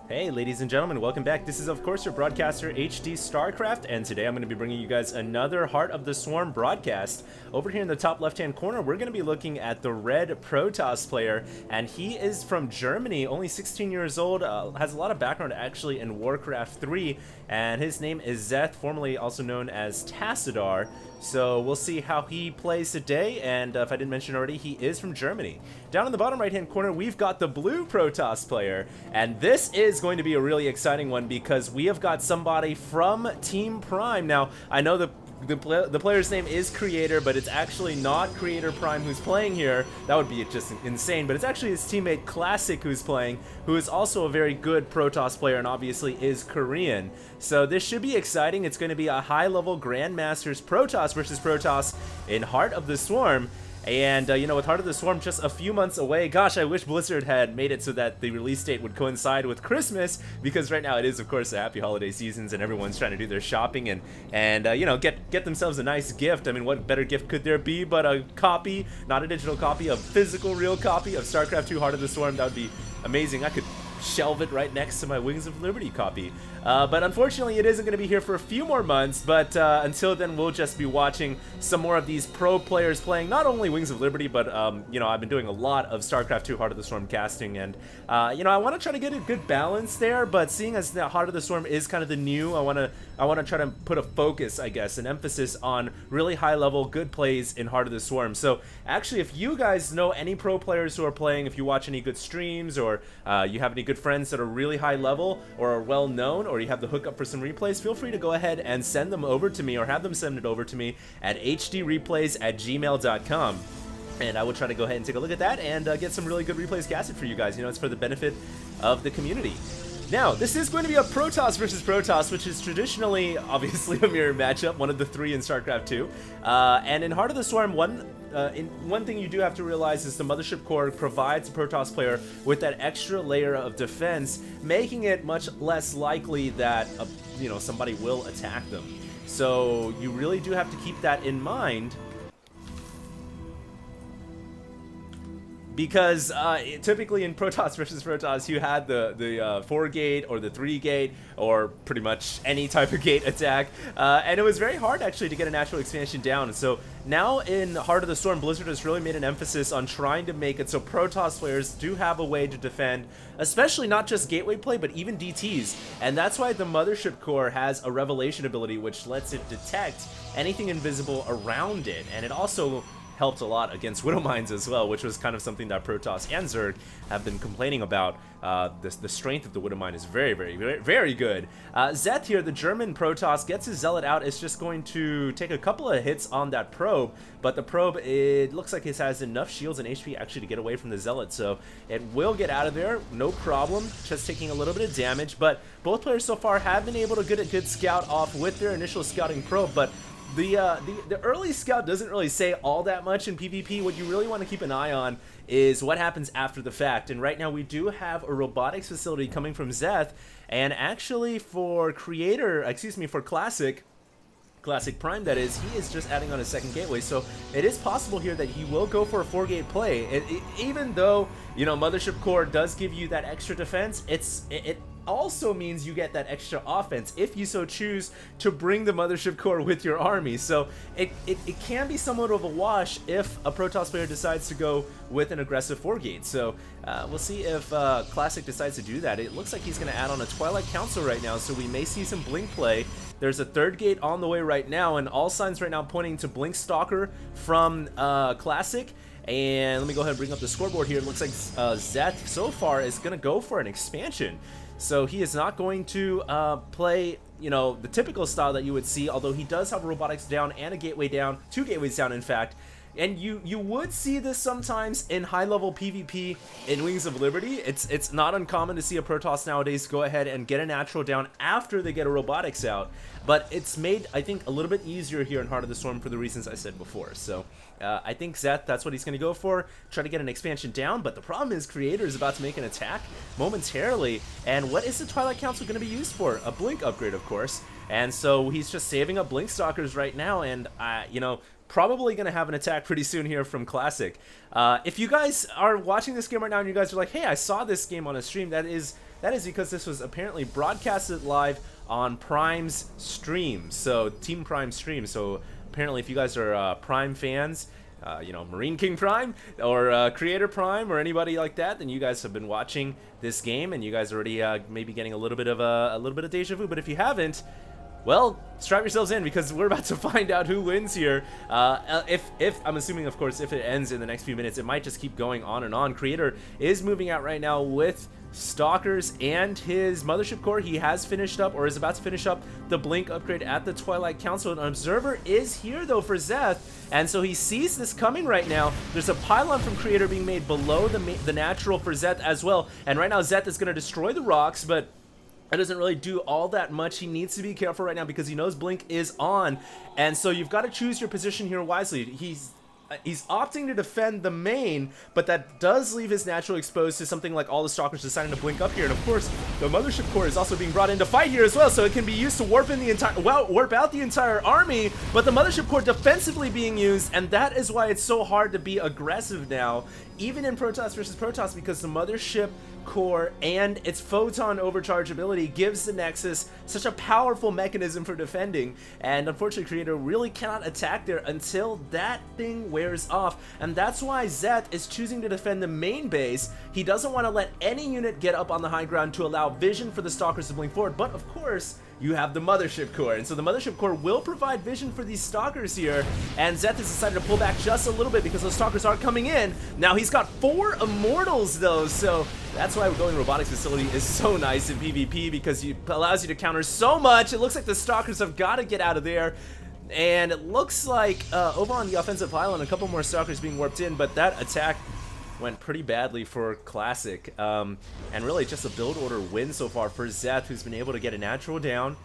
Hey ladies and gentlemen, welcome back. This is of course your broadcaster HD StarCraft, and today I'm going to be bringing you guys another Heart of the Swarm broadcast. Over here in the top left hand corner, we're going to be looking at the red Protoss player, and he is from Germany, only 16 years old, has a lot of background actually in Warcraft 3, and his name is Zeth, formerly also known as Tassadar. So we'll see how he plays today, and if I didn't mention already, he is from Germany. Down in the bottom right hand corner, we've got the blue Protoss player, and this is going to be a really exciting one because we have got somebody from Team Prime. Now, I know the player's name is Creator, but it's actually not Creator Prime who's playing here. That would be just insane, but it's actually his teammate Classic who's playing, who is also a very good Protoss player and obviously is Korean. So this should be exciting. It's going to be a high-level Grandmasters Protoss versus Protoss in Heart of the Swarm. And, you know, with Heart of the Swarm just a few months away, gosh, I wish Blizzard had made it so that the release date would coincide with Christmas, because right now it is, of course, the happy holiday seasons, and everyone's trying to do their shopping and you know, get themselves a nice gift. I mean, what better gift could there be but a copy, not a digital copy, a physical, real copy of StarCraft 2 Heart of the Swarm? That would be amazing. I could shelve it right next to my Wings of Liberty copy. But unfortunately, it isn't going to be here for a few more months, but until then, we'll just be watching some more of these pro players playing not only Wings of Liberty, but, you know, I've been doing a lot of StarCraft 2 Heart of the Storm casting, and, you know, I want to try to get a good balance there, but seeing as the Heart of the Storm is kind of the new, I want to try to put a focus, I guess, an emphasis on really high-level, good plays in Heart of the Swarm. So, actually, if you guys know any pro players who are playing, if you watch any good streams, or you have any good friends that are really high-level, or are well-known, or you have the hookup for some replays, feel free to go ahead and send them over to me, or have them send it over to me at HDreplays@gmail.com. And I will try to go ahead and take a look at that and get some really good replays casted for you guys. You know, it's for the benefit of the community. Now, this is going to be a Protoss versus Protoss, which is traditionally, obviously, a mirror matchup, one of the three in StarCraft 2. And in Heart of the Swarm, one thing you do have to realize is the Mothership Core provides a Protoss player with that extra layer of defense, making it much less likely that, you know, somebody will attack them. So you really do have to keep that in mind, because typically in Protoss versus Protoss, you had the 4-gate or the 3-gate or pretty much any type of gate attack, and it was very hard actually to get a natural expansion down. So now in Heart of the Storm, Blizzard has really made an emphasis on trying to make it so Protoss players do have a way to defend, especially not just gateway play, but even DTs. And that's why the Mothership Core has a Revelation ability, which lets it detect anything invisible around it, and it also helped a lot against Widow Mines as well, which was kind of something that Protoss and Zerg have been complaining about. The strength of the Widow Mine is very, very, very, very good. Zeth here, the German Protoss, gets his Zealot out. It's just going to take a couple of hits on that probe, but the probe, it looks like it has enough shields and HP actually to get away from the Zealot, so it will get out of there, no problem, just taking a little bit of damage. But both players so far have been able to get a good scout off with their initial scouting probe, but the early scout doesn't really say all that much in PvP. What you really want to keep an eye on is what happens after the fact. And right now we do have a robotics facility coming from Zeth, and actually for Classic.Prime, that is, he is just adding on a second gateway, so it is possible here that he will go for a 4-gate play. Even though, you know, Mothership Core does give you that extra defense, it also means you get that extra offense if you so choose to bring the Mothership Core with your army. So it can be somewhat of a wash if a Protoss player decides to go with an aggressive 4-gate. So we'll see if Classic decides to do that. It looks like he's going to add on a Twilight Council right now, so we may see some Blink play. There's a 3rd gate on the way right now, and all signs right now pointing to Blink Stalker from Classic. And let me go ahead and bring up the scoreboard here. It looks like Zeth so far is going to go for an expansion. So he is not going to play, you know, the typical style that you would see, although he does have a robotics down and a gateway down, 2 gateways down in fact. And you would see this sometimes in high-level PvP in Wings of Liberty. It's not uncommon to see a Protoss nowadays go ahead and get a natural down after they get a robotics out. But it's made, I think, a little bit easier here in Heart of the Storm for the reasons I said before. So I think Zeth, that's what he's going to go for, try to get an expansion down. But the problem is Creator is about to make an attack momentarily. And what is the Twilight Council going to be used for? A Blink upgrade, of course. And so he's just saving up Blink Stalkers right now, and you know, probably going to have an attack pretty soon here from Classic. If you guys are watching this game right now and you guys are like, hey, I saw this game on a stream, that is because this was apparently broadcasted live on Prime's stream, so Team Prime stream. So apparently if you guys are Prime fans, you know, Marine King Prime or Creator Prime or anybody like that, then you guys have been watching this game and you guys are already maybe getting a little bit of deja vu. But if you haven't, well, strap yourselves in because we're about to find out who wins here. If I'm assuming, of course, if it ends in the next few minutes, it might just keep going on and on. Creator is moving out right now with Stalkers and his Mothership Core. He has finished up, or is about to finish up, the Blink upgrade at the Twilight Council. An Observer is here, though, for Zeth, and so he sees this coming right now. There's a pylon from Creator being made below the natural for Zeth as well, and right now Zeth is going to destroy the rocks, but that doesn't really do all that much. He needs to be careful right now because he knows Blink is on, and so you've got to choose your position here wisely. He's opting to defend the main, but that does leave his natural exposed to something like all the Stalkers deciding to blink up here. And of course, the Mothership Core is also being brought in to fight here as well, so it can be used to warp in the entire, well, warp out the entire army. But the Mothership Core defensively being used, and that is why it's so hard to be aggressive now, even in Protoss versus Protoss, because the Mothership Core and its photon overcharge ability gives the Nexus such a powerful mechanism for defending, and unfortunately Creator really cannot attack there until that thing wears off, and that's why Zeth is choosing to defend the main base. He doesn't want to let any unit get up on the high ground to allow vision for the Stalkers to blink forward, but of course you have the Mothership Core, and so the Mothership Core will provide vision for these Stalkers here, and Zeth has decided to pull back just a little bit because those Stalkers are coming in. Now he's got 4 Immortals though, so that's why going Robotics Facility is so nice in PvP, because it allows you to counter so much. It looks like the Stalkers have got to get out of there, and it looks like over on the offensive pylon, a couple more Stalkers being warped in, but that attack went pretty badly for Classic, and really just a build order win so far for Zeth, who's been able to get a natural down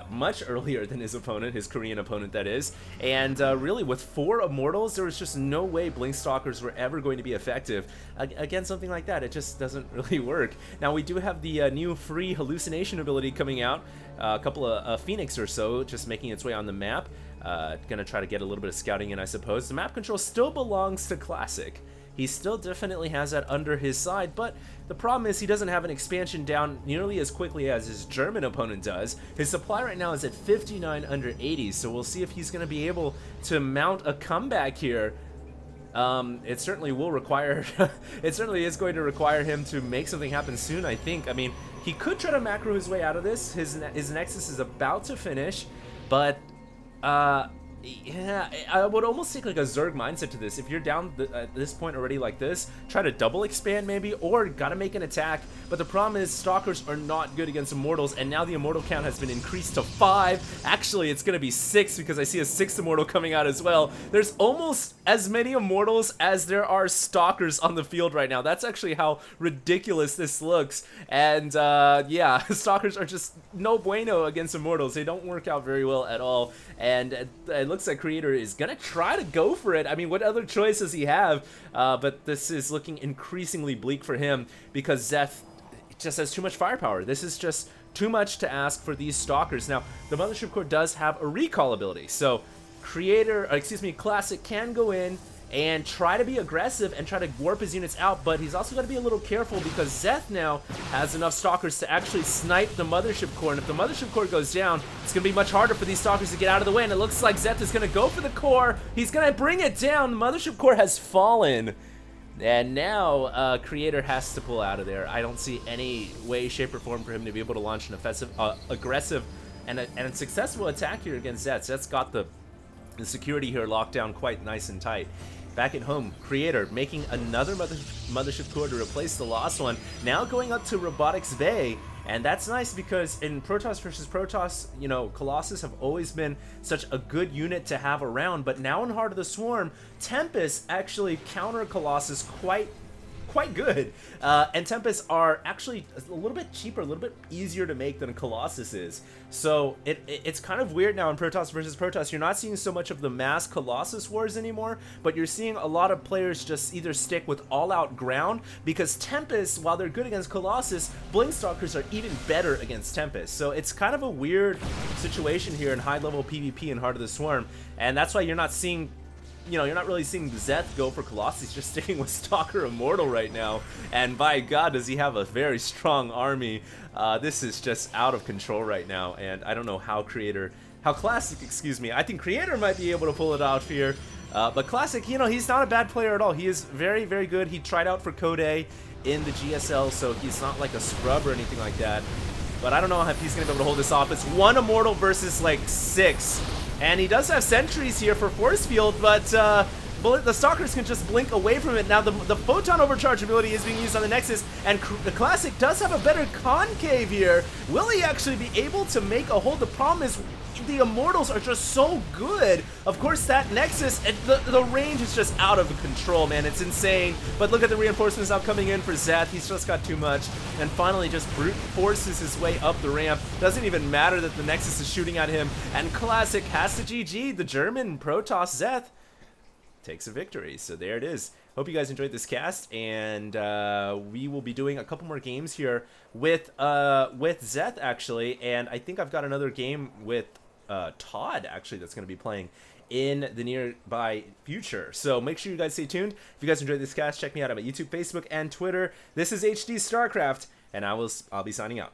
much earlier than his opponent, his Korean opponent that is, and really with 4 Immortals, there was just no way Blink Stalkers were ever going to be effective against something like that. It just doesn't really work. Now we do have the new free hallucination ability coming out, a couple of Phoenix or so just making its way on the map, gonna try to get a little bit of scouting in, I suppose. The map control still belongs to Classic. He still definitely has that under his side, but the problem is he doesn't have an expansion down nearly as quickly as his German opponent does. His supply right now is at 59 under 80, so we'll see if he's going to be able to mount a comeback here. It certainly will require, it certainly is going to require him to make something happen soon, I think. I mean, he could try to macro his way out of this. His Nexus is about to finish, but yeah, I would almost take like a Zerg mindset to this. If you're down at this point already like this, try to double expand maybe, or gotta make an attack. But the problem is Stalkers are not good against Immortals, and now the Immortal count has been increased to 5. Actually, it's gonna be 6 because I see a 6th Immortal coming out as well. There's almost as many Immortals as there are Stalkers on the field right now. That's actually how ridiculous this looks. And yeah, Stalkers are just no bueno against Immortals. They don't work out very well at all. And it looks like Creator is gonna try to go for it. I mean, what other choice does he have? But this is looking increasingly bleak for him because Zeth just has too much firepower. This is just too much to ask for these Stalkers. Now, the Mothership Core does have a recall ability, so Classic can go in and try to be aggressive and try to warp his units out, but he's also got to be a little careful because Zeth now has enough Stalkers to actually snipe the Mothership Core, and if the Mothership Core goes down, it's going to be much harder for these Stalkers to get out of the way, and it looks like Zeth is going to go for the core. He's going to bring it down. The Mothership Core has fallen, and now Creator has to pull out of there. I don't see any way, shape, or form for him to be able to launch an offensive, aggressive, and a successful attack here against Zeth. Zeth's got the security here locked down quite nice and tight. Back at home, Creator making another Mothership Core to replace the lost one, now going up to Robotics Bay, and that's nice because in Protoss versus Protoss, you know, Colossus have always been such a good unit to have around, but now in Heart of the Swarm, Tempest actually counter Colossus quite quite good. And Tempest are actually a little bit cheaper, a little bit easier to make than Colossus is. So it's kind of weird now in Protoss versus Protoss. You're not seeing so much of the mass Colossus wars anymore, but you're seeing a lot of players just either stick with all-out ground, because Tempest, while they're good against Colossus, Blinkstalkers are even better against Tempest. So it's kind of a weird situation here in high-level PvP in Heart of the Swarm, and that's why you're not seeing, you know, you're not really seeing Zeth go for Colossus. He's just sticking with Stalker Immortal right now, and by God, does he have a very strong army. This is just out of control right now, and I don't know how Classic, excuse me, I think Creator might be able to pull it off here. But Classic, you know, he's not a bad player at all. He is very, very good. He tried out for Code A in the GSL, so he's not like a scrub or anything like that. But I don't know if he's going to be able to hold this off. It's 1 Immortal versus like 6. And he does have sentries here for Force Field, but the Stalkers can just blink away from it. Now the Photon Overcharge ability is being used on the Nexus, and the Classic does have a better concave here. Will he actually be able to make a hold? The problem is the Immortals are just so good. Of course, that Nexus, the range is just out of control, man. It's insane. But look at the reinforcements now coming in for Zeth. He's just got too much. And finally just brute forces his way up the ramp. Doesn't even matter that the Nexus is shooting at him. And Classic has to GG. The German Protoss Zeth takes a victory. So there it is. Hope you guys enjoyed this cast, and we will be doing a couple more games here with Zeth, actually, and I think I've got another game with Todd, actually, that's going to be playing in the nearby future. So make sure you guys stay tuned. If you guys enjoyed this cast, check me out on my YouTube, Facebook, and Twitter. This is HD StarCraft, and I'll be signing out.